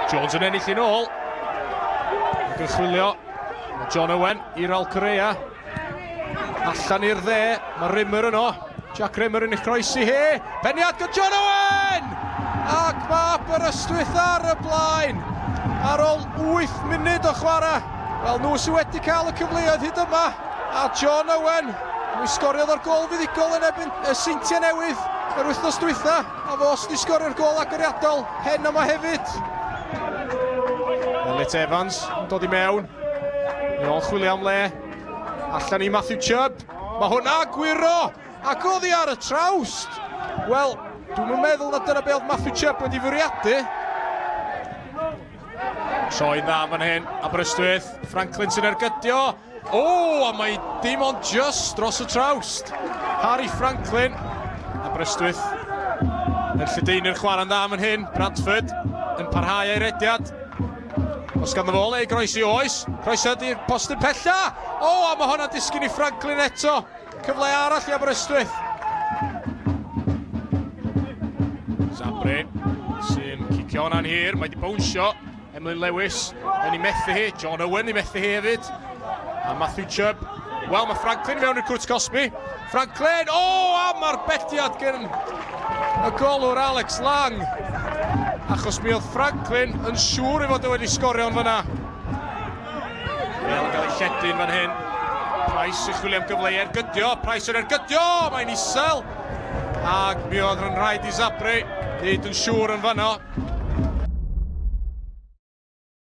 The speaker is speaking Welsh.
Jones yn ennill yn ôl. Ac yn chwilio. John Owen i'r Caerdydd. Allan i'r dde. Mae Rimmer yno. Jack Rimmer yn eich croesi hi. Peniad gan John Owen! Ac mae Aberystwyth ar y blaen. Ar ôl 8 munud o chwarae. Wel, nhw sydd wedi cael y cyfleoedd hyd yma. A John Owen. Mwy sgoriodd o'r gol fuddigol yn ebyn y Seintiau Newydd yr wythnos dwytha. A fo sydd wedi sgorio'r gol agoriadol hen yma hefyd. Elliot Evans yn dod i mewn. Nôl chwilio am le. Allan i Matthew Chubb. Mae hwnna gwiro. Ac oedd hi ar y trawst. Wel, dwi'n meddwl na dyna be oedd Matthew Chubb wedi fwriadu. Sioen dda fan hyn, Aberystwyth. Franklin sy'n ergydio. O, a mae dim ond just dros y trawst. Harry Franklin. Aberystwyth. Yn lledaenu'r chwarae'n dda fan hyn. Bradford yn parhau ei rediad. Os ganddo fo le i groesi oes. Croesiad i'r postyn pella. O, a mae hwnna disgyn i Franklin eto. Cyfle arall i Aberystwyth. Sabri sy'n cicio hwnna'n hir. Mae di bownsio. Emlyn Lewis yn ei methu hi. John Owen i methu hi hefyd. A Matthew Chubb. Wel, mae Franklin mewn i'r cwrt cosbi. Franklin, o, am arbediad gen y golwr Alex Lang. Achos mi oedd Franklin yn siŵr i fod wedi sgorio yn fyna. Fel yn cael ei lledyn fan hyn. Price yn chwilio am gyfle i ergydio. Price yn ergydio, mae'n isel. Ac mi oedd yn rhaid i Sabri. Nid yn siŵr yn fyna.